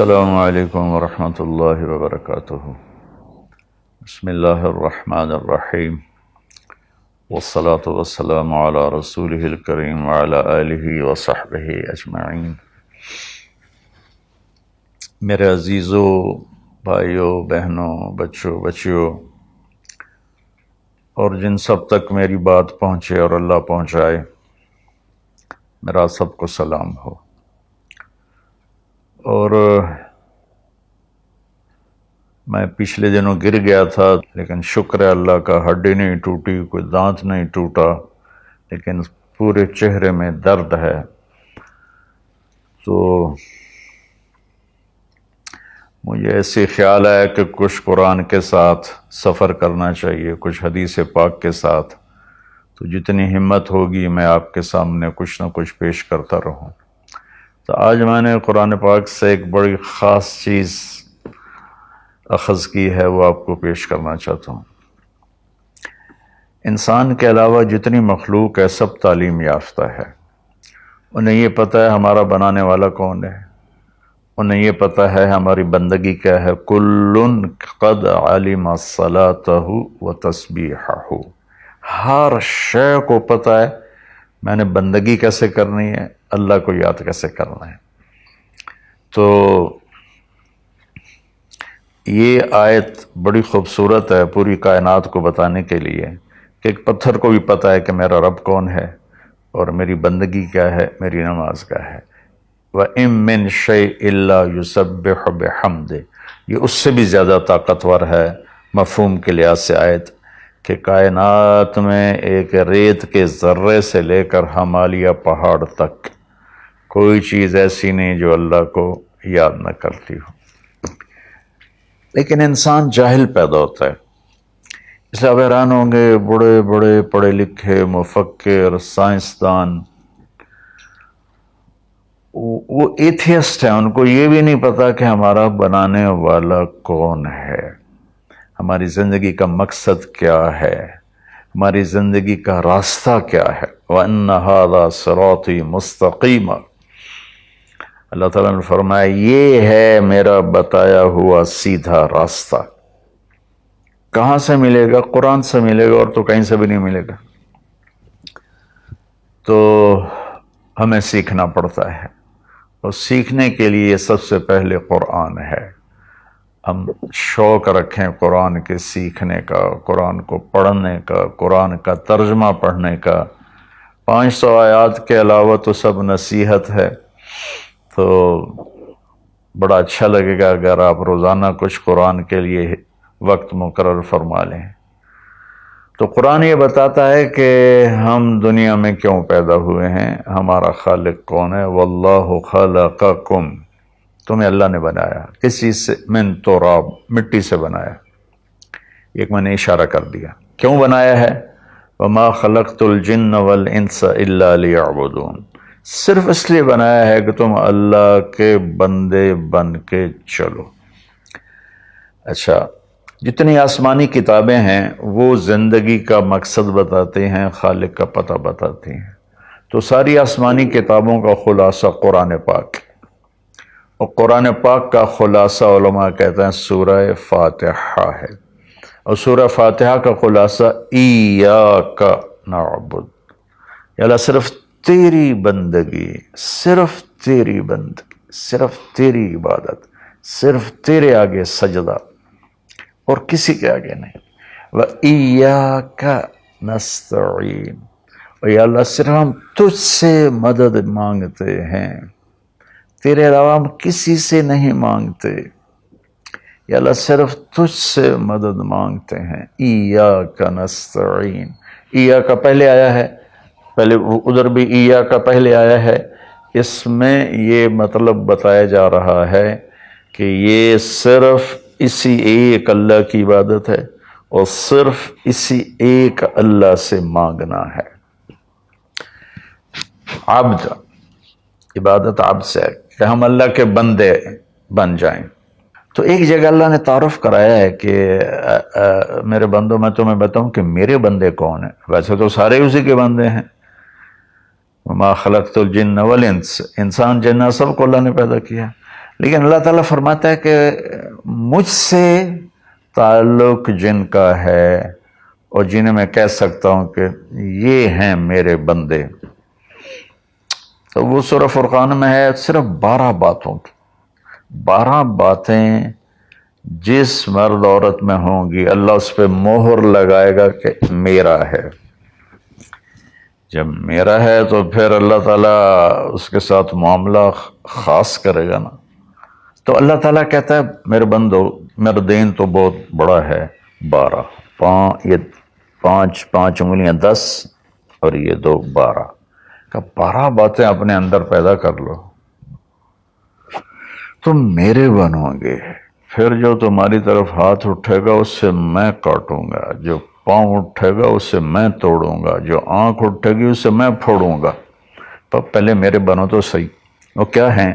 السلام علیکم ورحمۃ اللہ وبرکاتہ۔ بسم اللہ الرحمن الرحیم، والصلاة والسلام علی رسولہ الکریم وعلی آلہ وصحبہ اجمعین۔ میرے عزیزوں، بھائیوں، بہنوں، بچوں، بچیوں، اور جن سب تک میری بات پہنچے اور اللہ پہنچائے، میرا سب کو سلام ہو۔ اور میں پچھلے دنوں گر گیا تھا، لیکن شکر ہے اللہ کا، ہڈی نہیں ٹوٹی، کوئی دانت نہیں ٹوٹا، لیکن پورے چہرے میں درد ہے۔ تو مجھے ایسے خیال آیا کہ کچھ قرآن کے ساتھ سفر کرنا چاہیے، کچھ حدیث پاک کے ساتھ۔ تو جتنی ہمت ہوگی میں آپ کے سامنے کچھ نہ کچھ پیش کرتا رہوں۔ تو آج میں نے قرآن پاک سے ایک بڑی خاص چیز اخذ کی ہے، وہ آپ کو پیش کرنا چاہتا ہوں۔ انسان کے علاوہ جتنی مخلوق ہے سب تعلیم یافتہ ہے۔ انہیں یہ پتہ ہے ہمارا بنانے والا کون ہے، انہیں یہ پتہ ہے ہماری بندگی کیا ہے۔ کل قد علم صلاتہ و تسبیحہ، ہر شے کو پتہ ہے میں نے بندگی کیسے کرنی ہے، اللہ کو یاد کیسے کرنا ہے۔ تو یہ آیت بڑی خوبصورت ہے پوری کائنات کو بتانے کے لیے کہ ایک پتھر کو بھی پتہ ہے کہ میرا رب کون ہے اور میری بندگی کیا ہے، میری نماز کیا ہے۔ وَإِن مِّن شَيْءٍ إِلَّا يُسَبِّحُ بِحَمْدِهِ، یہ اس سے بھی زیادہ طاقتور ہے مفہوم کے لحاظ سے آیت، کہ کائنات میں ایک ریت کے ذرے سے لے کر ہمالیہ پہاڑ تک کوئی چیز ایسی نہیں جو اللہ کو یاد نہ کرتی ہو۔ لیکن انسان جاہل پیدا ہوتا ہے، اس لیے آپ حیران ہوں گے بڑے بڑے پڑھے لکھے مفکر، سائنسدان، وہ ایتھیسٹ ہیں، ان کو یہ بھی نہیں پتا کہ ہمارا بنانے والا کون ہے، ہماری زندگی کا مقصد کیا ہے، ہماری زندگی کا راستہ کیا ہے۔ وَأَنَّ هَذَا صِرَاطِي مُسْتَقِيمًا، اللہ تعالیٰ نے فرمایا یہ ہے میرا بتایا ہوا سیدھا راستہ۔ کہاں سے ملے گا؟ قرآن سے ملے گا، اور تو کہیں سے بھی نہیں ملے گا۔ تو ہمیں سیکھنا پڑتا ہے، اور سیکھنے کے لیے سب سے پہلے قرآن ہے۔ ہم شوق رکھیں قرآن کے سیکھنے کا، قرآن کو پڑھنے کا، قرآن کا ترجمہ پڑھنے کا۔ 500 آیات کے علاوہ تو سب نصیحت ہے، تو بڑا اچھا لگے گا اگر آپ روزانہ کچھ قرآن کے لیے وقت مقرر فرما لیں۔ تو قرآن یہ بتاتا ہے کہ ہم دنیا میں کیوں پیدا ہوئے ہیں، ہمارا خالق کون ہے۔ واللہ خلقکم، تمہیں اللہ نے بنایا، کس چیز سے؟ من تراب، مٹی سے بنایا۔ ایک میں نے اشارہ کر دیا کیوں بنایا ہے۔ وما خلقت الجن والانس الا لیعبدون، صرف اس لیے بنایا ہے کہ تم اللہ کے بندے بن کے چلو۔ اچھا، جتنی آسمانی کتابیں ہیں وہ زندگی کا مقصد بتاتے ہیں، خالق کا پتہ بتاتی ہیں۔ تو ساری آسمانی کتابوں کا خلاصہ قرآن پاک، اور قرآن پاک کا خلاصہ علماء کہتے ہیں سورہ فاتحہ ہے، اور سورہ فاتحہ کا خلاصہ ایاک نعبد، یا اللہ صرف تیری بندگی، صرف تیری بندگی، صرف تیری عبادت، صرف تیرے آگے سجدہ، اور کسی کے آگے نہیں۔ وَإِيَّاكَ نَسْتَعِينُ، اور یا اللہ صرف ہم تجھ سے مدد مانگتے ہیں، تیرے علاوہ ہم کسی سے نہیں مانگتے، یا اللہ صرف تجھ سے مدد مانگتے ہیں۔ ایاک نستعین، ایاک پہلے آیا ہے، پہلے ادھر بھی ایاک پہلے آیا ہے، اس میں یہ مطلب بتایا جا رہا ہے کہ یہ صرف اسی ایک اللہ کی عبادت ہے، اور صرف اسی ایک اللہ سے مانگنا ہے۔ عبد، عبادت عبد سے ہے کہ ہم اللہ کے بندے بن جائیں۔ تو ایک جگہ اللہ نے تعارف کرایا ہے کہ میرے بندوں، میں تمہیں بتاؤں کہ میرے بندے کون ہیں۔ ویسے تو سارے اسی کے بندے ہیں۔ وما خلقت الجن والانس، انسان جنات سب کو اللہ نے پیدا کیا، لیکن اللہ تعالیٰ فرماتا ہے کہ مجھ سے تعلق جن کا ہے اور جنہیں میں کہہ سکتا ہوں کہ یہ ہیں میرے بندے، تو وہ سورہ فرقان میں ہے صرف 12 باتوں کی، 12 باتیں جس مرد عورت میں ہوں گی اللہ اس پہ مہر لگائے گا کہ میرا ہے۔ جب میرا ہے تو پھر اللہ تعالیٰ اس کے ساتھ معاملہ خاص کرے گا نا۔ تو اللہ تعالیٰ کہتا ہے میرے بندو میرا دین تو بہت بڑا ہے، 12، یہ 5 انگلیاں 10 اور یہ 2 12 کہ 12 باتیں اپنے اندر پیدا کر لو، تم میرے بنو گے، پھر جو تمہاری طرف ہاتھ اٹھے گا اس سے میں کاٹوں گا، جو پاؤں اٹھے گا اس سے میں توڑوں گا، جو آنکھ اٹھے گی اس سے میں پھوڑوں گا، تو پہلے میرے بنو تو صحیح۔ وہ کیا ہیں؟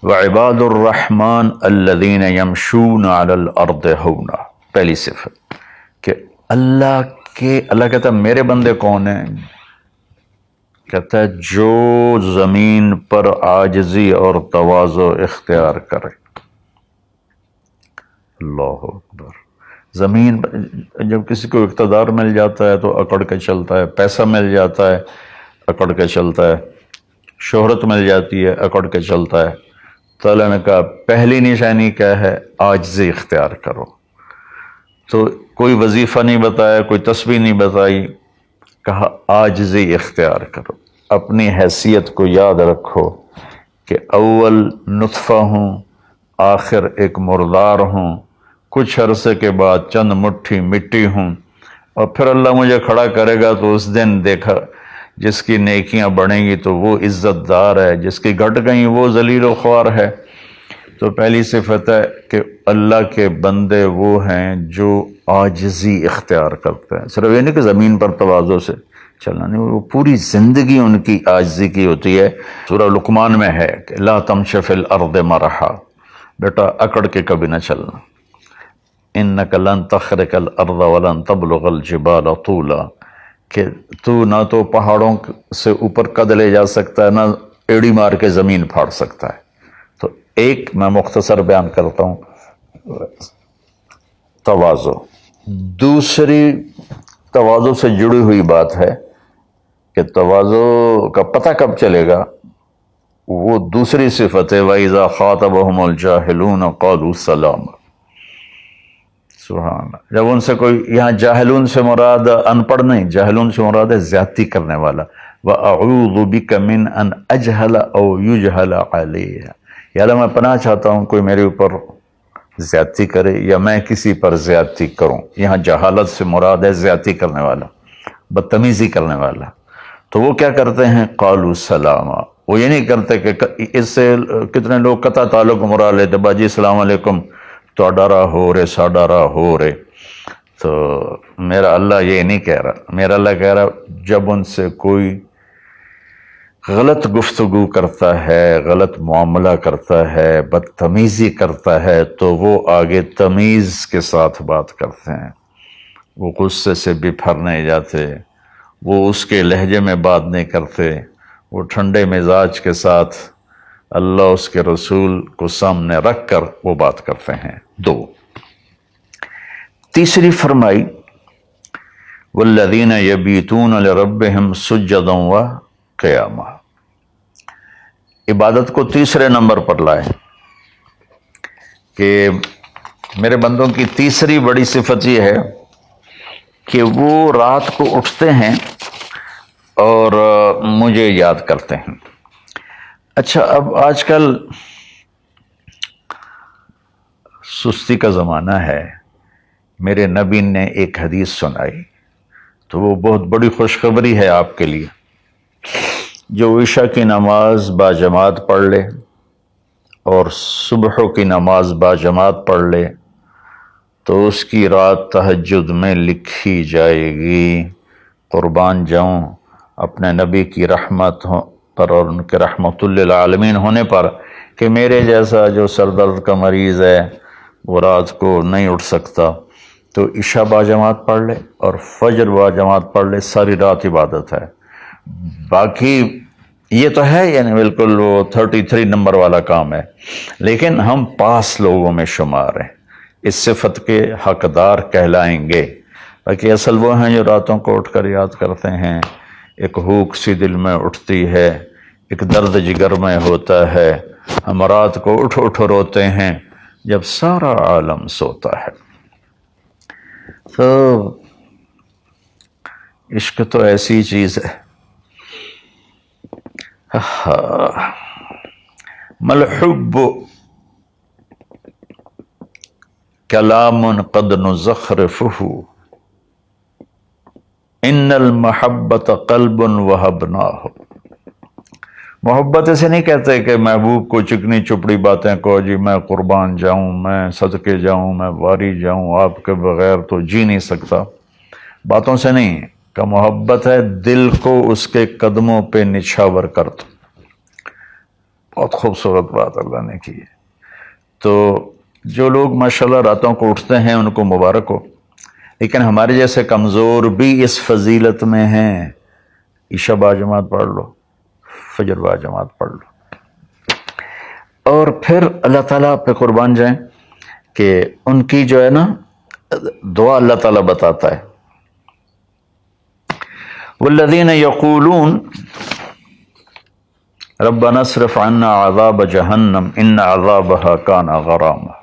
وَعِبَادُ الرَّحْمَنِ الَّذِينَ يَمْشُونَ عَلَى الْأَرْضِ هَوْنًا، پہلی صفت کہ اللہ کہتا ہے میرے بندے کون ہیں؟ کہتا ہے جو زمین پر عاجزی اور تواضع اختیار کرے۔ اللہ اکبر۔ زمین جب کسی کو اقتدار مل جاتا ہے تو اکڑ کے چلتا ہے، پیسہ مل جاتا ہے اکڑ کے چلتا ہے، شہرت مل جاتی ہے اکڑ کے چلتا ہے۔ تو اللہ نے کہا پہلی نشانی کیا ہے؟ عاجزی اختیار کرو۔ تو کوئی وظیفہ نہیں بتایا، کوئی تسبیح نہیں بتائی، کہا عاجزی اختیار کرو، اپنی حیثیت کو یاد رکھو کہ اول نطفہ ہوں، آخر ایک مردار ہوں، کچھ عرصے کے بعد چند مٹھی مٹی ہوں، اور پھر اللہ مجھے کھڑا کرے گا تو اس دن دیکھا جس کی نیکیاں بڑھیں گی تو وہ عزت دار ہے، جس کی گھٹ گئیں وہ ذلیل و خوار ہے۔ تو پہلی صفت ہے کہ اللہ کے بندے وہ ہیں جو عاجزی اختیار کرتے ہیں، صرف یہ نہیں کہ زمین پر تواضع سے چلنا نہیں، وہ پوری زندگی ان کی عاجزی کی ہوتی ہے۔ سورہ لقمان میں ہے کہ لا تمش فی الارض مرحا، بیٹا اکڑ کے کبھی نہ چلنا، انک لن تخرق الارض ولن تبلغ الجبال طولا، کہ تو نہ تو پہاڑوں سے اوپر قد لے جا سکتا ہے، نہ ایڑی مار کے زمین پھاڑ سکتا ہے۔ تو ایک میں مختصر بیان کرتا ہوں تواضع۔ دوسری تواضع سے جڑی ہوئی بات ہے کہ تواضع کا پتہ کب چلے گا؟ وہ دوسری صفت ہے وَإِذَا خَاطَبَهُمُ الْجَاهِلُونَ قَالُوا سَلَامًا۔ سبحان اللہ۔ جب ان سے کوئی، یہاں جاہلون سے مراد ان پڑھ نہیں، جاہلون سے مراد ہے زیادتی کرنے والا۔ وَأَعُوذُ بِكَ مِنْ أَنْ أَجْهَلَ أَوْ يُجْهَلَ عَلَيَّ، یا اللہ میں پناہ چاہتا ہوں کوئی میرے اوپر زیادتی کرے یا میں کسی پر زیادتی کروں۔ یہاں جہالت سے مراد ہے زیادتی کرنے والا، بدتمیزی کرنے والا۔ تو وہ کیا کرتے ہیں؟ قالوا سلاما، وہ یہ نہیں کرتے کہ اس سے کتنے لوگ قطع تعلق مراد لیتے، باجی السلام علیکم تو ڈرا ہو رہے ساڈا راہ ہو رہے۔ تو میرا اللہ یہ نہیں کہہ رہا، میرا اللہ کہہ رہا جب ان سے کوئی غلط گفتگو کرتا ہے، غلط معاملہ کرتا ہے، بدتمیزی کرتا ہے تو وہ آگے تمیز کے ساتھ بات کرتے ہیں، وہ غصے سے بپھر نہیں جاتے، وہ اس کے لہجے میں بات نہیں کرتے، وہ ٹھنڈے مزاج کے ساتھ اللہ اس کے رسول کو سامنے رکھ کر وہ بات کرتے ہیں۔ 2، تیسری فرمائی والذین یبیتون لربہم سجدا وقیاما، عبادت کو تیسرے نمبر پر لائے کہ میرے بندوں کی تیسری بڑی صفت یہ ہے کہ وہ رات کو اٹھتے ہیں اور مجھے یاد کرتے ہیں۔ اچھا، اب آج کل سستی کا زمانہ ہے، میرے نبی نے ایک حدیث سنائی تو وہ بہت بڑی خوشخبری ہے آپ کے لیے۔ جو عشاء کی نماز باجماعت پڑھ لے اور صبح کی نماز باجماعت پڑھ لے تو اس کی رات تہجد میں لکھی جائے گی۔ قربان جاؤں اپنے نبی کی رحمت پر اور ان کے رحمت للعالمین ہونے پر کہ میرے جیسا جو سر درد کا مریض ہے وہ رات کو نہیں اٹھ سکتا تو عشاء باجماعت پڑھ لے اور فجر باجماعت پڑھ لے، ساری رات عبادت ہے۔ باقی یہ تو ہے یعنی بالکل وہ 33 نمبر والا کام ہے، لیکن ہم پاس لوگوں میں شمار ہیں، اس صفت کے حقدار کہلائیں گے۔ باقی اصل وہ ہیں جو راتوں کو اٹھ کر یاد کرتے ہیں، ایک ہوک سی دل میں اٹھتی ہے، ایک درد جگر میں ہوتا ہے، ہم رات کو اٹھ اٹھ روتے ہیں جب سارا عالم سوتا ہے۔ تو عشق تو ایسی چیز ہے۔ ملحب کلام قد نزخرفہ ان المحبت قلب وہبناہ۔ محبت اسے نہیں کہتے کہ محبوب کو چکنی چپڑی باتیں کہو، جی میں قربان جاؤں، میں صدقے جاؤں، میں واری جاؤں، آپ کے بغیر تو جی نہیں سکتا، باتوں سے نہیں کہ محبت ہے دل کو اس کے قدموں پہ نچھاور کر دو۔ بہت خوبصورت بات اللہ نے کی ہے۔ تو جو لوگ ماشاءاللہ راتوں کو اٹھتے ہیں ان کو مبارک ہو، لیکن ہمارے جیسے کمزور بھی اس فضیلت میں ہیں۔ عشاء با جماعت پڑھ لو، فجر با جماعت پڑھ لو، اور پھر اللہ تعالیٰ پہ قربان جائیں کہ ان کی جو ہے نا دعا اللہ تعالیٰ بتاتا ہے، والذین یقولون ربنا اصرف عنا عذاب جہنم ان عذابها کان غراما۔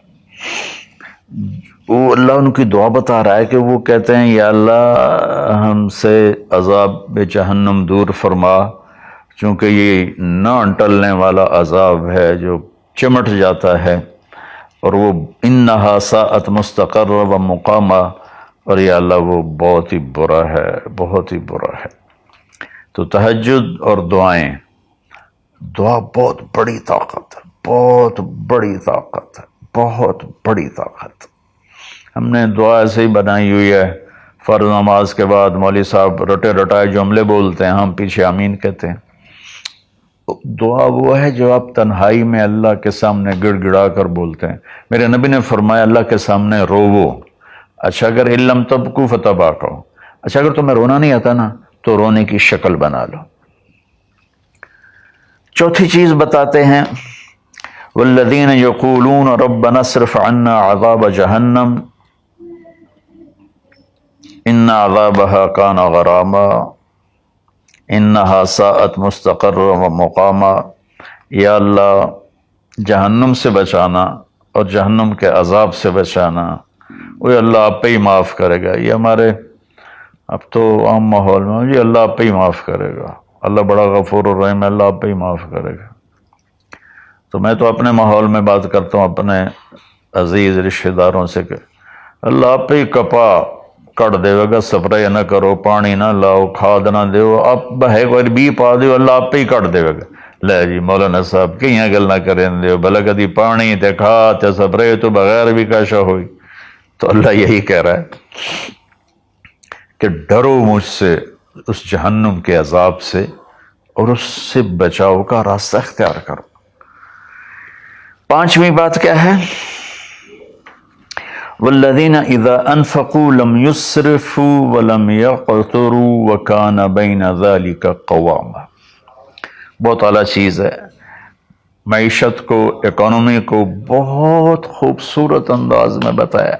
وہ اللہ ان کی دعا بتا رہا ہے کہ وہ کہتے ہیں یا اللہ ہم سے عذاب جہنم دور فرما، چونکہ یہ نہ ٹلنے والا عذاب ہے جو چمٹ جاتا ہے، اور وہ انہا ساءت مستقر و مقاما، اور یا اللہ وہ بہت ہی برا ہے، بہت ہی برا ہے۔ تو تہجد اور دعائیں، دعا بہت بڑی طاقت ہے، بہت بڑی طاقت ہے، بہت بڑی طاقت۔ ہم نے دعا ایسے ہی بنائی ہوئی ہے، فرض نماز کے بعد مولوی صاحب رٹے رٹائے جملے بولتے ہیں، ہم پیچھے آمین کہتے ہیں۔ دعا وہ ہے جو آپ تنہائی میں اللہ کے سامنے گڑ گڑا کر بولتے ہیں۔ میرے نبی نے فرمایا اللہ کے سامنے روو، اچھا اگر علم تبکو فتباکو، اچھا اگر تمہیں رونا نہیں آتا نا تو رونے کی شکل بنا لو۔ چوتھی چیز بتاتے ہیں، والذین یقولون ربنا اصرف عنا عذاب جہنم ان عذابها کان غراما انہا ساءت مستقر و مقاما۔ یا اللہ جہنم سے بچانا اور جہنم کے عذاب سے بچانا، وہ اللہ آپ پہ ہی معاف کرے گا۔ یہ ہمارے اب تو عام ماحول میں جی اللہ آپ پہ ہی معاف کرے گا، اللہ بڑا غفور الرحیم ہے، اللہ آپ پہ ہی معاف کرے گا۔ تو میں تو اپنے ماحول میں بات کرتا ہوں اپنے عزیز رشتہ داروں سے کہ اللہ آپ پہ ہی کپا کٹ دے گا، سپرے نہ کرو، پانی نہ لاؤ، کھاد نہ دیو، آپ بہے کوئی بھی پا دیو، اللہ آپ پہ ہی کٹ دے گا۔ لے جی مولانا صاحب کہیں گل نہ کریں دیو، بھلا کدی پانی تے کھاد تے سپرے تو بغیر بھی کاشا ہوئی۔ تو اللہ یہی کہہ رہا ہے کہ ڈرو مجھ سے اس جہنم کے عذاب سے اور اس سے بچاؤ کا راستہ اختیار کرو۔ پانچویں بات کیا ہے؟ والذین اذا انفقوا لم یسرفوا ولم یقتروا وکان بین ذلک قواما۔ بہت اعلیٰ چیز ہے، معیشت کو، اکانومی کو بہت خوبصورت انداز میں بتایا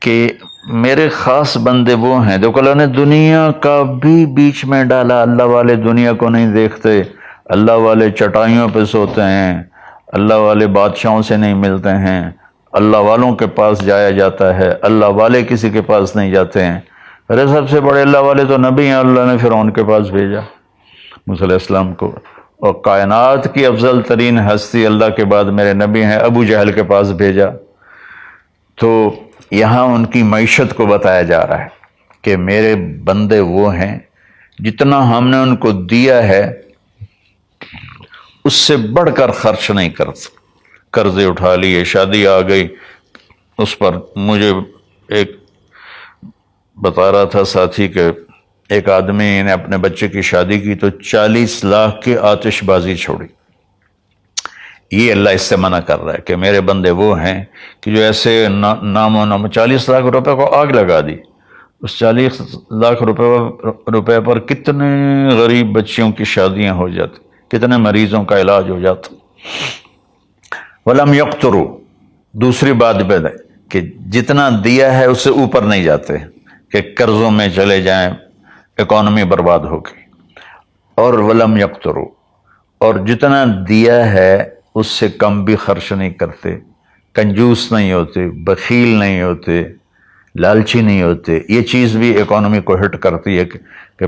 کہ میرے خاص بندے وہ ہیں، دیکھو اللہ نے دنیا کا بھی بیچ میں ڈالا۔ اللہ والے دنیا کو نہیں دیکھتے، اللہ والے چٹائیوں پہ سوتے ہیں، اللہ والے بادشاہوں سے نہیں ملتے ہیں، اللہ والوں کے پاس جایا جاتا ہے، اللہ والے کسی کے پاس نہیں جاتے ہیں۔ ارے سب سے بڑے اللہ والے تو نبی ہیں، اللہ نے فرعون کے پاس بھیجا موسیٰ علیہ السلام کو، اور کائنات کی افضل ترین ہستی اللہ کے بعد میرے نبی ہیں، ابو جہل کے پاس بھیجا۔ تو یہاں ان کی معیشت کو بتایا جا رہا ہے کہ میرے بندے وہ ہیں جتنا ہم نے ان کو دیا ہے اس سے بڑھ کر خرچ نہیں کرتے۔ قرضے اٹھا لیے، شادی آ گئی، اس پر مجھے ایک بتا رہا تھا ساتھی کہ ایک آدمی نے اپنے بچے کی شادی کی تو 40 لاکھ کی آتش بازی چھوڑی۔ یہ اللہ اس سے منع کر رہا ہے کہ میرے بندے وہ ہیں کہ جو ایسے نام و نام 40 لاکھ روپے کو آگ لگا دی، اس 40 لاکھ روپے پر کتنے غریب بچیوں کی شادیاں ہو جاتی، کتنے مریضوں کا علاج ہو جاتا۔ وَلَمْ يَقْتُرُوا، دوسری بات ہے کہ جتنا دیا ہے اس سے اوپر نہیں جاتے کہ قرضوں میں چلے جائیں، اکانومی برباد ہو گئی۔ اور وَلَمْ يَقْتُرُوا، اور جتنا دیا ہے اس سے کم بھی خرچ نہیں کرتے، کنجوس نہیں ہوتے، بخیل نہیں ہوتے، لالچی نہیں ہوتے۔ یہ چیز بھی اکانومی کو ہٹ کرتی ہے کہ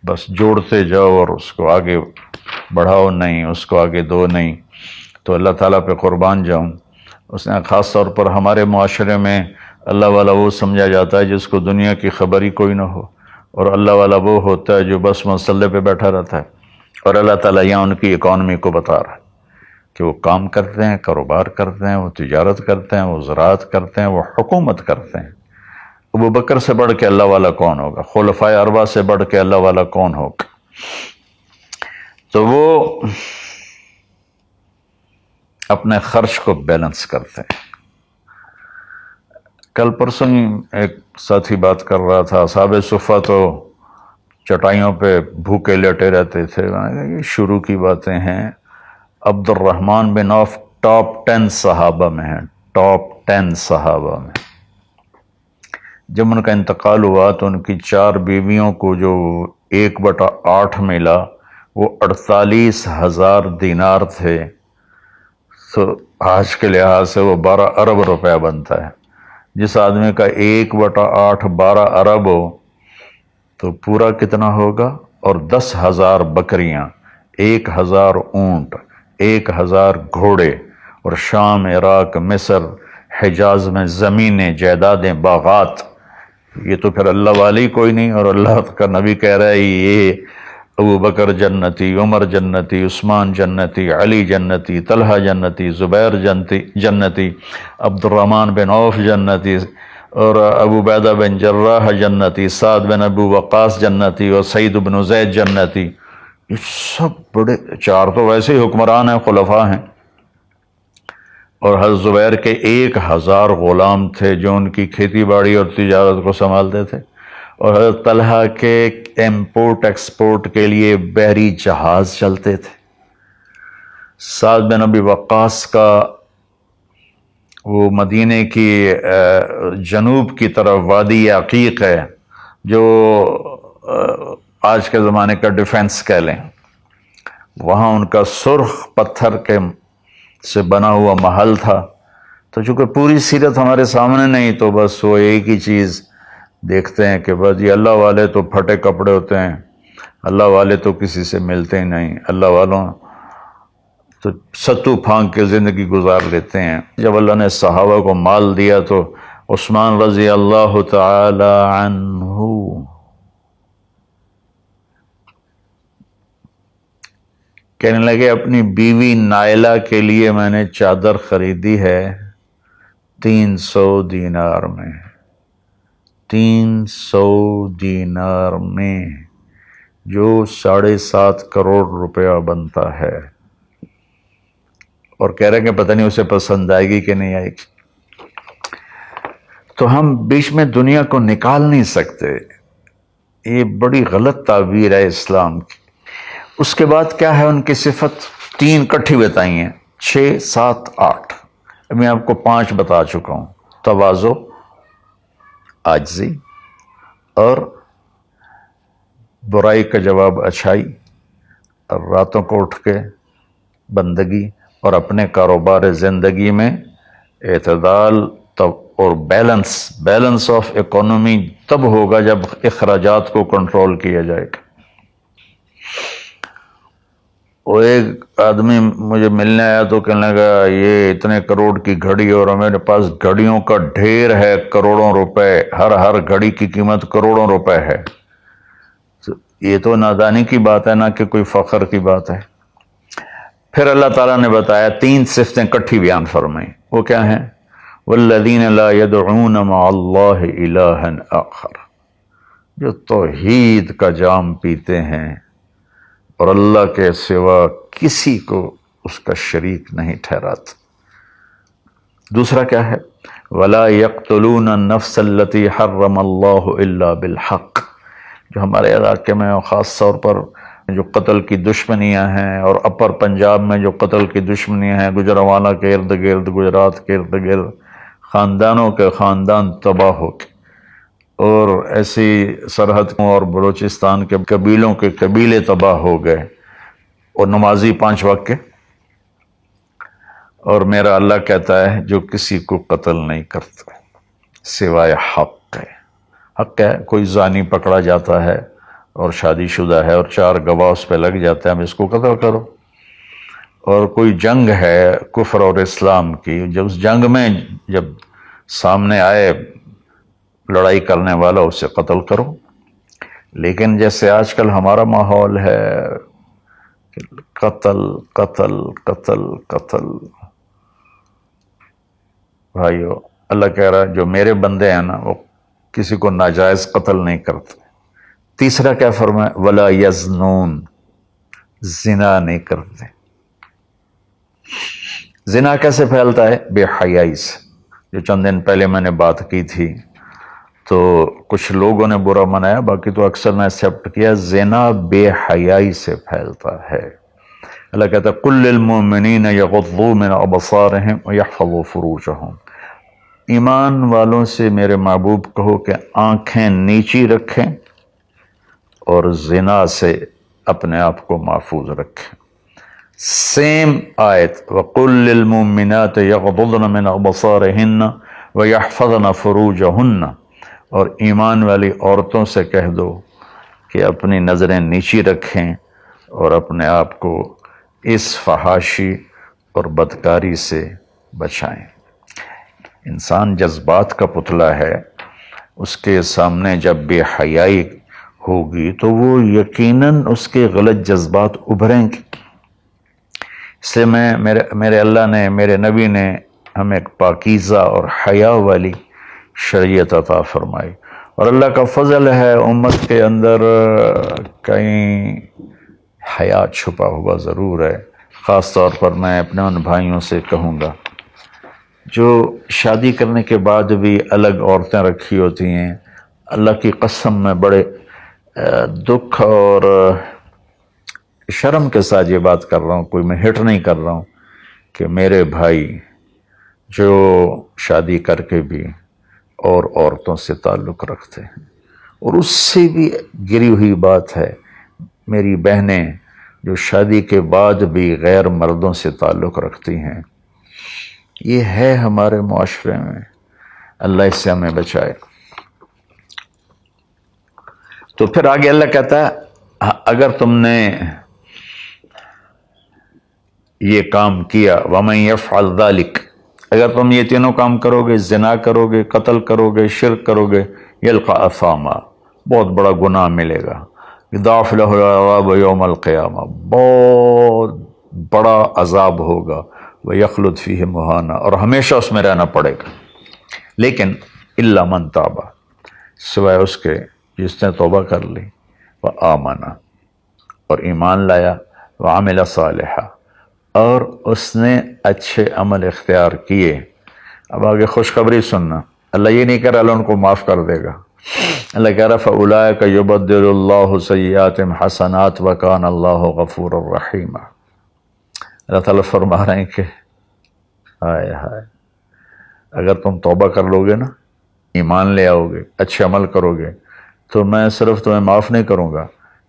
بس جوڑتے جاؤ اور اس کو آگے بڑھاؤ نہیں، اس کو آگے دو نہیں۔ تو اللہ تعالیٰ پہ قربان جاؤں، اس نے خاص طور پر ہمارے معاشرے میں اللہ والا وہ سمجھا جاتا ہے جس کو دنیا کی خبر ہی کوئی نہ ہو، اور اللہ والا وہ ہوتا ہے جو بس مسلح پہ بیٹھا رہتا ہے۔ اور اللہ تعالیٰ یہاں ان کی اکانومی کو بتا رہا ہے کہ وہ کام کرتے ہیں، کاروبار کرتے ہیں، وہ تجارت کرتے ہیں، وہ زراعت کرتے ہیں، وہ حکومت کرتے ہیں۔ ابو بکر سے بڑھ کے اللہ والا کون ہوگا؟ خلفائے اربعہ سے بڑھ کے اللہ والا کون ہوگا؟ تو وہ اپنے خرچ کو بیلنس کرتے ہیں۔ کل پرسوں ایک ساتھی بات کر رہا تھا، اصحاب صفہ تو چٹائیوں پہ بھوکے لیٹے رہتے تھے۔ یہ شروع کی باتیں ہیں۔ عبد الرحمن بن عوف ٹاپ 10 صحابہ میں ہیں، ٹاپ 10 صحابہ میں۔ جب ان کا انتقال ہوا تو ان کی 4 بیویوں کو جو 1/8 ملا وہ 48,000 دینار تھے، تو آج کے لحاظ سے وہ 12 ارب روپیہ بنتا ہے۔ جس آدمی کا 1/8 12 ارب ہو تو پورا کتنا ہوگا؟ اور 10,000 بکریاں، 1,000 اونٹ، 1,000 گھوڑے، اور شام، عراق، مصر، حجاز میں زمینیں، جائیدادیں، باغات۔ یہ تو پھر اللہ والی کوئی نہیں، اور اللہ کا نبی کہہ رہا ہے یہ ابو بکر جنتی، عمر جنتی، عثمان جنتی، علی جنتی، طلحہ جنتی، زبیر جنتی، عبد الرحمن بن عوف جنتی، اور ابو عبیدہ بن جراح جنتی، سعد بن ابو وقاص جنتی، اور سعید بن زید جنتی۔ یہ سب بڑے، 4 تو ویسے ہی حکمران ہیں، خلفاء ہیں۔ اور حضرت زبیر کے 1,000 غلام تھے جو ان کی کھیتی باڑی اور تجارت کو سنبھالتے تھے، اور حضرت طلحہ کے امپورٹ ایکسپورٹ کے لیے بحری جہاز چلتے تھے۔ سعد بن ابی وقاص کا وہ مدینے کی جنوب کی طرف وادی عقیق ہے، جو آج کے زمانے کا ڈیفنس کہہ لیں، وہاں ان کا سرخ پتھر کے سے بنا ہوا محل تھا۔ تو چونکہ پوری سیرت ہمارے سامنے نہیں، تو بس وہ ایک ہی چیز دیکھتے ہیں کہ بس یہ اللہ والے تو پھٹے کپڑے ہوتے ہیں، اللہ والے تو کسی سے ملتے ہی نہیں، اللہ والوں تو ستو پھانک کے زندگی گزار لیتے ہیں۔ جب اللہ نے صحابہ کو مال دیا تو عثمان رضی اللہ تعالی عنہ کہنے لگے اپنی بیوی نائلہ کے لیے میں نے چادر خریدی ہے 300 دینار میں، 300 دینار میں، جو 7.5 کروڑ روپیہ بنتا ہے۔ اور کہہ رہے ہیں کہ پتہ نہیں اسے پسند آئے گی کہ نہیں آئے گی۔ تو ہم بیچ میں دنیا کو نکال نہیں سکتے، یہ بڑی غلط تعبیر ہے اسلام کی۔ اس کے بعد کیا ہے ان کی صفت؟ 3 کٹھی بتائی ہیں، 6، 7، 8۔ اب میں آپ کو 5 بتا چکا ہوں۔ تواضع، عاجزی، اور برائی کا جواب اچھائی، اور راتوں کو اٹھ کے بندگی، اور اپنے کاروبار زندگی میں اعتدال اور بیلنس آف اکانومی تب ہوگا جب اخراجات کو کنٹرول کیا جائے گا۔ وہ ایک آدمی مجھے ملنے آیا تو کہنے لگا یہ اتنے کروڑ کی گھڑی، اور میرے پاس گھڑیوں کا ڈھیر ہے، کروڑوں روپے، ہر گھڑی کی قیمت کروڑوں روپے ہے۔ یہ تو نادانی کی بات ہے، نہ کہ کوئی فخر کی بات ہے۔ پھر اللہ تعالیٰ نے بتایا 3 صفتیں کٹھی بیان فرمائیں، وہ کیا ہیں؟ والذین لا يدعون مع اللہ الہا آخر، جو توحید کا جام پیتے ہیں اور اللہ کے سوا کسی کو اس کا شریک نہیں ٹھہراتے۔ دوسرا کیا ہے؟ ولا یقتلون النفس التي حرم اللہ الا بالحق. جو ہمارے علاقے میں خاص طور پر جو قتل کی دشمنیاں ہیں، اور اپر پنجاب میں جو قتل کی دشمنیاں ہیں، گجرانوالہ کے ارد گرد، گجرات کے ارد گرد خاندانوں کے خاندان تباہ ہو گئے، اور ایسی سرحد اور بلوچستان کے قبیلوں کے قبیلے تباہ ہو گئے، اور نمازی 5 وقت کے. اور میرا اللہ کہتا ہے جو کسی کو قتل نہیں کرتا سوائے حق ہے. حق ہے، کوئی زانی پکڑا جاتا ہے اور شادی شدہ ہے اور 4 گواہ اس پہ لگ جاتے ہیں، اب اس کو قتل کرو. اور کوئی جنگ ہے کفر اور اسلام کی، جب اس جنگ میں جب سامنے آئے لڑائی کرنے والا اسے قتل کرو. لیکن جیسے آج کل ہمارا ماحول ہے قتل قتل قتل قتل، بھائیو اللہ کہہ رہا ہے جو میرے بندے ہیں نا وہ کسی کو ناجائز قتل نہیں کرتے. تیسرا کیا فرمایا؟ ولا یزنون، زنا نہیں کرتے. زنا کیسے پھیلتا ہے؟ بے حیائی سے. جو چند دن پہلے میں نے بات کی تھی تو کچھ لوگوں نے برا منایا، باقی تو اکثر نے ایکسیپٹ کیا. زنا بے حیائی سے پھیلتا ہے. اللہ کہتا ہے قل للمؤمنین یغضوا من ابصارہم ویحفظوا فروجہم. ایمان والوں سے میرے محبوب کہو کہ آنکھیں نیچی رکھیں اور زنا سے اپنے آپ کو محفوظ رکھیں. سیم آیت وَقُلْ لِلْمُؤْمِنَاتِ يَغْضُضْنَ مِنْ أَبْصَارِهِنَّ وَيَحْفَظْنَ فُرُوجَهُنَّ. اور ایمان والی عورتوں سے کہہ دو کہ اپنی نظریں نیچی رکھیں اور اپنے آپ کو اس فحاشی اور بدکاری سے بچائیں. انسان جذبات کا پتلا ہے، اس کے سامنے جب بے حیائی ہوگی تو وہ یقیناً اس کے غلط جذبات ابھریں گے. اس لیے میرے اللہ نے، میرے نبی نے ہمیں ایک پاکیزہ اور حیا والی شریعت عطا فرمائی. اور اللہ کا فضل ہے امت کے اندر کہیں حیا چھپا ہوا ضرور ہے. خاص طور پر میں اپنے ان بھائیوں سے کہوں گا جو شادی کرنے کے بعد بھی الگ عورتیں رکھی ہوتی ہیں. اللہ کی قسم میں بڑے دکھ اور شرم کے ساتھ یہ بات کر رہا ہوں، کوئی میں ہٹ نہیں کر رہا ہوں، کہ میرے بھائی جو شادی کر کے بھی اور عورتوں سے تعلق رکھتے ہیں، اور اس سے بھی گری ہوئی بات ہے میری بہنیں جو شادی کے بعد بھی غیر مردوں سے تعلق رکھتی ہیں. یہ ہے ہمارے معاشرے میں، اللہ اس سے ہمیں بچائے. تو پھر آگے اللہ کہتا ہے اگر تم نے یہ کام کیا وَمَن يَفْعَلْ ذَلِكَ، اگر تم یہ تینوں کام کرو گے، زنا کرو گے، قتل کرو گے، شرک کرو گے، يَلْقَ أَثَامًا، بہت بڑا گناہ ملے گا. يُضَاعَفْ لَهُ الْعَذَابُ يَوْمَ الْقِيَامَةِ، بہت بڑا عذاب ہوگا. وَيَخْلُدْ فِيهِ مُهَانًا، اور ہمیشہ اس میں رہنا پڑے گا. لیکن إِلَّا مَن تَابَ، سوائے اس کے جس نے توبہ کر لی، وَآمَنَ، اور ایمان لایا، وَعَمِلَ صَالِحًا، اور اس نے اچھے عمل اختیار کیے. اب آگے خوشخبری سننا. اللہ یہ نہیں کہہ رہا اللہ ان کو معاف کر دے گا. اللہ کہہ رہا فَأُولَٰئِكَ يُبَدِّلُ اللَّهُ سَيِّئَاتِهِمْ حَسَنَاتٍ وَكَانَ اللَّهُ غَفُورًا رَحِيمًا. اللہ تعالیٰ فرما رہے ہیں کہ ہائے ہائے، اگر تم توبہ کر لو گے نا، ایمان لے آؤ گے، اچھے عمل کرو گے، تو میں صرف تمہیں معاف نہیں کروں گا،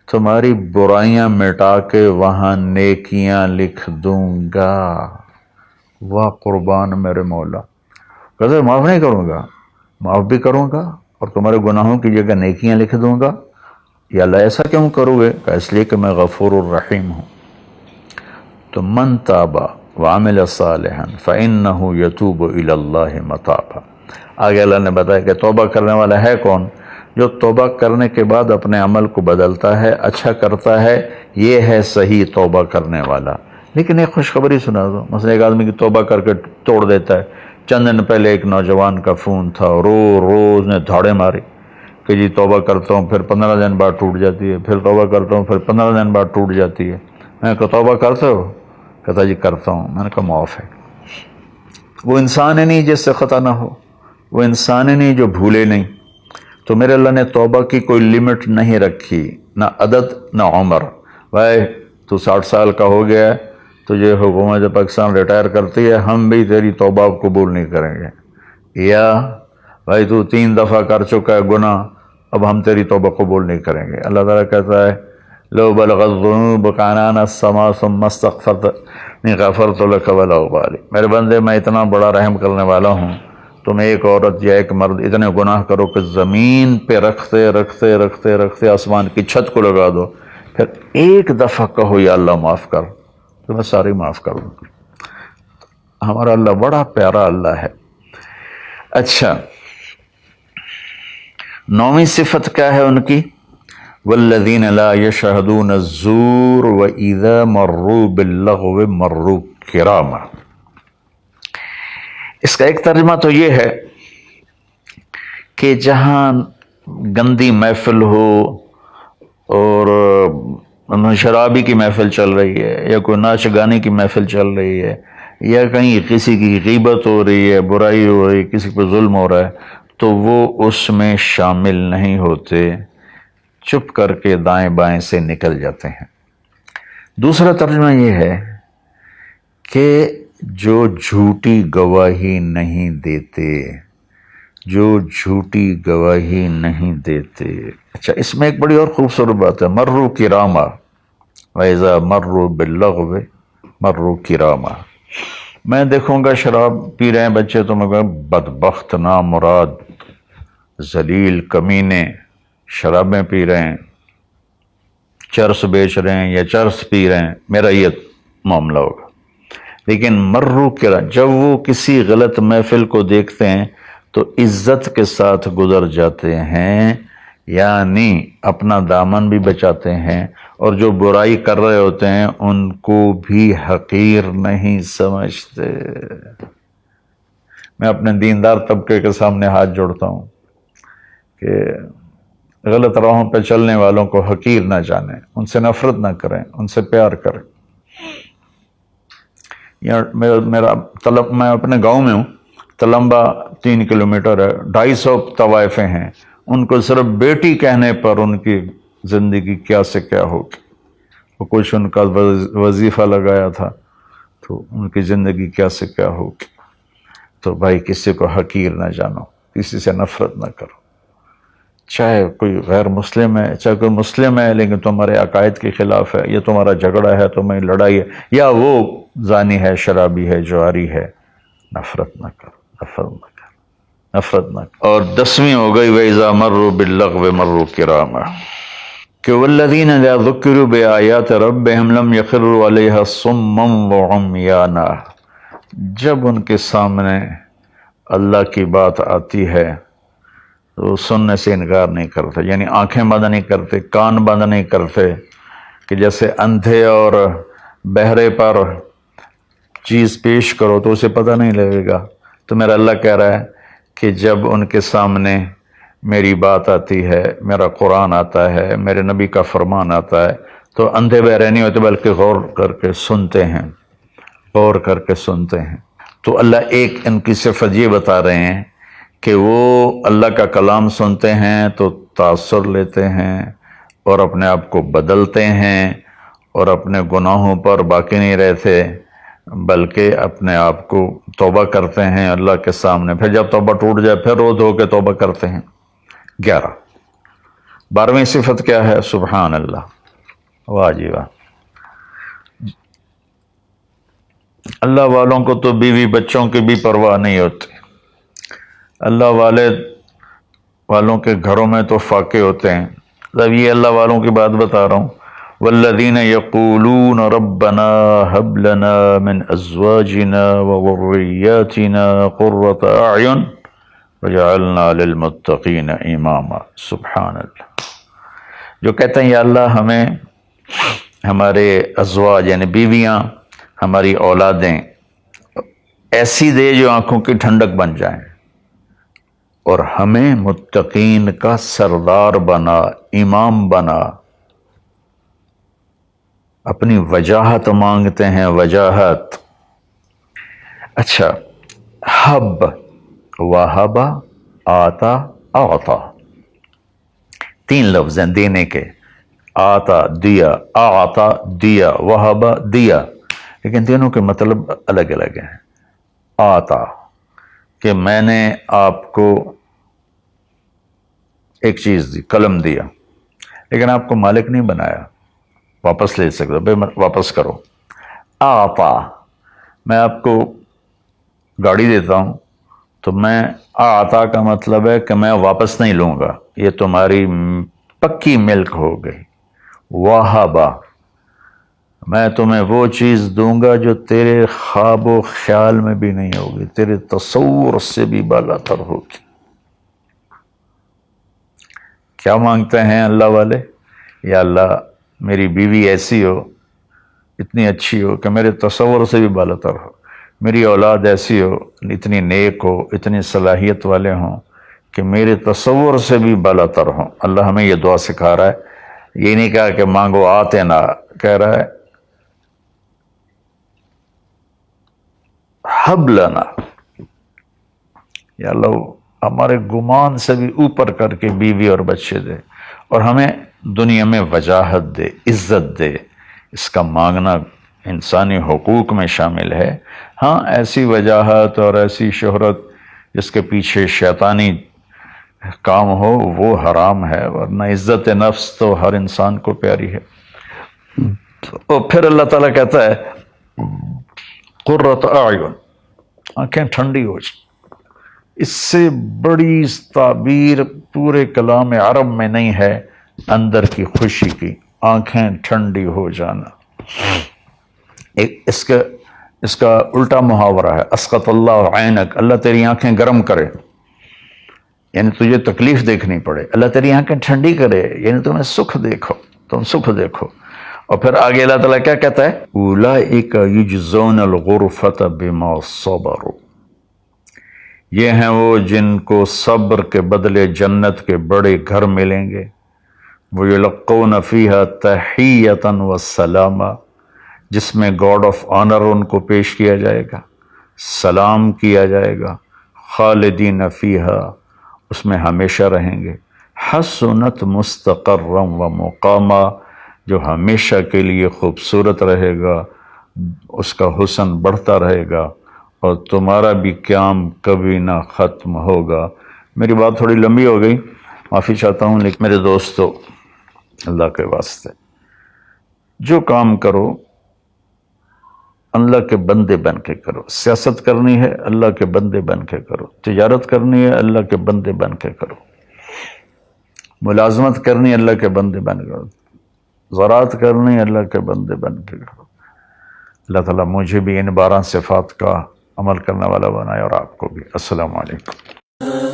تمہاری برائیاں مٹا کے وہاں نیکیاں لکھ دوں گا. واہ قربان میرے مولا، کہتے معاف نہیں کروں گا، معاف بھی کروں گا اور تمہارے گناہوں کی جگہ نیکیاں لکھ دوں گا. یا اللہ ایسا کیوں کرو گے؟ کہ اس لیے کہ میں غفور الرحیم ہوں. تو من تاب وعمل صالحا فإنه يتوب إلى الله متابا. آگے اللہ نے بتایا کہ توبہ کرنے والا ہے کون؟ جو توبہ کرنے کے بعد اپنے عمل کو بدلتا ہے، اچھا کرتا ہے، یہ ہے صحیح توبہ کرنے والا. لیکن ایک خوشخبری سنا دو. مثلا ایک آدمی کی توبہ کر کے توڑ دیتا ہے. چند دن پہلے ایک نوجوان کا فون تھا، روز نے دھاڑے ماری کہ جی توبہ کرتا ہوں، پھر 15 دن بعد ٹوٹ جاتی ہے، پھر توبہ کرتا ہوں، پھر 15 دن بعد ٹوٹ جاتی ہے. میں نے کہا توبہ کرتے ہو؟ کہتا جی کرتا ہوں. میں نے کہا معاف ہے. وہ انسان ہی نہیں جس سے خطا نہ ہو. وہ انسان ہی نہیں جو بھولے نہیں. تو میرے اللہ نے توبہ کی کوئی لمٹ نہیں رکھی، نہ عدد نہ عمر. بھائی تو 60 سال کا ہو گیا ہے، تجھے حکومت پاکستان ریٹائر کرتی ہے، ہم بھی تیری توبہ قبول نہیں کریں گے. یا بھائی تو 3 دفعہ کر چکا ہے گناہ، اب ہم تیری توبہ قبول نہیں کریں گے. اللہ تعالیٰ کہتا ہے لو بلغت الذنوب عنان السماء ثم استغفرتنی غفرت لک ولا ابالی. میرے بندے میں اتنا بڑا رحم کرنے والا ہوں، تم ایک عورت یا ایک مرد اتنے گناہ کرو کہ زمین پہ رکھتے رکھتے رکھتے رکھتے آسمان کی چھت کو لگا دو، پھر ایک دفعہ کہو یا اللہ معاف کر، تو میں ساری معاف کر دوں. ہمارا اللہ بڑا پیارا اللہ ہے. اچھا، 9ویں صفت کیا ہے ان کی؟ والذین لا یشہدون الزور واذا مروا باللغو مروا کراما. اس کا ایک ترجمہ تو یہ ہے کہ جہاں گندی محفل ہو اور شرابی کی محفل چل رہی ہے، یا کوئی ناچ گانے کی محفل چل رہی ہے، یا کہیں کسی کی غیبت ہو رہی ہے، برائی ہو رہی ہے، کسی پہ ظلم ہو رہا ہے، تو وہ اس میں شامل نہیں ہوتے، چپ کر کے دائیں بائیں سے نکل جاتے ہیں. دوسرا ترجمہ یہ ہے کہ جو جھوٹی گواہی نہیں دیتے، جو جھوٹی گواہی نہیں دیتے. اچھا، اس میں ایک بڑی اور خوبصورت بات ہے، مروا کراما وَإِذَا مَرُّوا بِاللَّغْوِ مَرُّوا کراما. میں دیکھوں گا شراب پی رہے ہیں بچے تو میں کہوں بدبخت، نامراد، ذلیل، کمینے، شرابیں پی رہے ہیں، چرس بیچ رہے ہیں یا چرس پی رہے ہیں، میرا یہ معاملہ ہوگا. لیکن مرو کرا، جب وہ کسی غلط محفل کو دیکھتے ہیں تو عزت کے ساتھ گزر جاتے ہیں، یعنی اپنا دامن بھی بچاتے ہیں، اور جو برائی کر رہے ہوتے ہیں ان کو بھی حقیر نہیں سمجھتے. میں اپنے دیندار طبقے کے سامنے ہاتھ جوڑتا ہوں کہ غلط راہوں پہ چلنے والوں کو حقیر نہ جانیں، ان سے نفرت نہ کریں، ان سے پیار کریں. میں اپنے گاؤں میں ہوں، تلمبا 3 کلومیٹر ہے، 250 طوائفیں ہیں. ان کو صرف بیٹی کہنے پر ان کی زندگی کیا سے کیا ہوگی. وہ کچھ ان کا وظیفہ لگایا تھا تو ان کی زندگی کیا سے کیا ہوگی. تو بھائی کسی کو حقیر نہ جانو، کسی سے نفرت نہ کرو، چاہے کوئی غیر مسلم ہے چاہے کوئی مسلم ہے، لیکن تمہارے عقائد کے خلاف ہے، یا تمہارا جھگڑا ہے، تمہاری لڑائی ہے، یا وہ زانی ہے، شرابی ہے، جواری ہے، نفرت نہ کرو، نفرت نہ کرو، نفرت نہ کرو. اور 10ویں ہو گئی وَإِذَا مَرُّوا بِاللَّغْوِ مَرُّوا کِرَامًا، کہ وَالَّذِينَ إِذَا ذُكِّرُوا بِآيَاتِ رَبِّهِمْ لَمْ يَخِرُّوا عَلَيْهَا صُمًّا وَعُمْيَانًا. جب ان کے سامنے اللہ کی بات آتی ہے تو سننے سے انکار نہیں کرتے، یعنی آنکھیں بند نہیں کرتے، کان بند نہیں کرتے، کہ جیسے اندھے اور بہرے پر چیز پیش کرو تو اسے پتہ نہیں لگے گا. تو میرا اللہ کہہ رہا ہے کہ جب ان کے سامنے میری بات آتی ہے، میرا قرآن آتا ہے، میرے نبی کا فرمان آتا ہے، تو اندھے بہرے نہیں ہوتے بلکہ غور کر کے سنتے ہیں، غور کر کے سنتے ہیں. تو اللہ ایک ان کی صفت یہ بتا رہے ہیں کہ وہ اللہ کا کلام سنتے ہیں تو تاثر لیتے ہیں اور اپنے آپ کو بدلتے ہیں، اور اپنے گناہوں پر باقی نہیں رہتے بلکہ اپنے آپ کو توبہ کرتے ہیں اللہ کے سامنے. پھر جب توبہ ٹوٹ جائے پھر رو دھو کے توبہ کرتے ہیں. 12ویں صفت کیا ہے؟ سبحان اللہ، واہ جی واہ. اللہ والوں کو تو بیوی بچوں کی بھی پرواہ نہیں ہوتی. اللہ والوں کے گھروں میں تو فاقے ہوتے ہیں. جب یہ اللہ والوں کی بات بتا رہا ہوں، والذین یقولون ربنا هب لنا من ازواجنا وذریاتنا قرۃ اعین وجعلنا للمتقین اماما. سبحان اللہ. جو کہتے ہیں یا اللہ ہمیں ہمارے ازواج یعنی بیویاں، ہماری اولادیں ایسی دے جو آنکھوں کی ٹھنڈک بن جائیں، اور ہمیں متقین کا سردار بنا، امام بنا. اپنی وجاہت مانگتے ہیں، وجاہت. اچھا، حب وہبا، آتا، اعطا، تین لفظ ہیں دینے کے، آتا دیا، اعطا دیا، وہبا دیا، لیکن تینوں کے مطلب الگ الگ ہیں۔ آتا کہ میں نے آپ کو ایک چیز دی، قلم دیا، لیکن آپ کو مالک نہیں بنایا، واپس لے سکتے بھائی واپس کرو۔ آتا میں آپ کو گاڑی دیتا ہوں تو میں آتا کا مطلب ہے کہ میں واپس نہیں لوں گا، یہ تمہاری پکی ملک ہو گئی۔ وہبا میں تمہیں وہ چیز دوں گا جو تیرے خواب و خیال میں بھی نہیں ہوگی، تیرے تصور سے بھی بالا تر ہوگی۔ کیا مانگتے ہیں اللہ والے؟ یا اللہ میری بیوی ایسی ہو، اتنی اچھی ہو کہ میرے تصور سے بھی بالا تر ہو، میری اولاد ایسی ہو، اتنی نیک ہو، اتنی صلاحیت والے ہوں کہ میرے تصور سے بھی بالا تر ہوں۔ اللہ ہمیں یہ دعا سکھا رہا ہے، یہ نہیں کہا کہ مانگو آتے نہ، کہہ رہا ہے حب لنا، یا اللہ ہمارے گمان سے بھی اوپر کر کے بیوی اور بچے دے، اور ہمیں دنیا میں وجاہت دے، عزت دے۔ اس کا مانگنا انسانی حقوق میں شامل ہے۔ ہاں ایسی وجاہت اور ایسی شہرت جس کے پیچھے شیطانی کام ہو وہ حرام ہے، ورنہ عزت نفس تو ہر انسان کو پیاری ہے۔ اور پھر اللہ تعالیٰ کہتا ہے قرۃ اعین، آنکھیں ٹھنڈی ہو جائیں۔ اس سے بڑی تعبیر پورے کلام عرب میں نہیں ہے اندر کی خوشی کی، آنکھیں ٹھنڈی ہو جانا۔ اس کا الٹا محاورہ ہے اسقط اللہ عینک، اللہ تیری آنکھیں گرم کرے، یعنی تجھے تکلیف دیکھنی پڑے، اللہ تیری آنکھیں ٹھنڈی کرے، یعنی تمہیں سکھ دیکھو، تم سکھ دیکھو۔ اور پھر آگے اللہ تعالیٰ کیا کہتا ہے؟ اولئک یجزون الغرفۃ بما صبروا، یہ ہیں وہ جن کو صبر کے بدلے جنت کے بڑے گھر ملیں گے۔ وَيُلَقَّوْنَ فِيهَا تَحِيَّةً وَالسَّلَامًا، جس میں گاڈ آف آنر ان کو پیش کیا جائے گا، سلام کیا جائے گا۔ خالدین فیہا، اس میں ہمیشہ رہیں گے۔ حسنت مستقرا و مقاما، جو ہمیشہ کے لیے خوبصورت رہے گا، اس کا حسن بڑھتا رہے گا، اور تمہارا بھی قیام کبھی نہ ختم ہوگا۔ میری بات تھوڑی لمبی ہو گئی، معافی چاہتا ہوں، لیکن میرے دوستو اللہ کے واسطے جو کام کرو اللہ کے بندے بن کے کرو۔ سیاست کرنی ہے اللہ کے بندے بن کے کرو، تجارت کرنی ہے اللہ کے بندے بن کے کرو، ملازمت کرنی ہے اللہ کے بندے بن کے کرو، زراعت کرنی ہے اللہ کے بندے بن کے کرو۔ اللہ تعالیٰ مجھے بھی ان 12 صفات کا عمل کرنے والا بنائے اور آپ کو بھی۔ السلام علیکم۔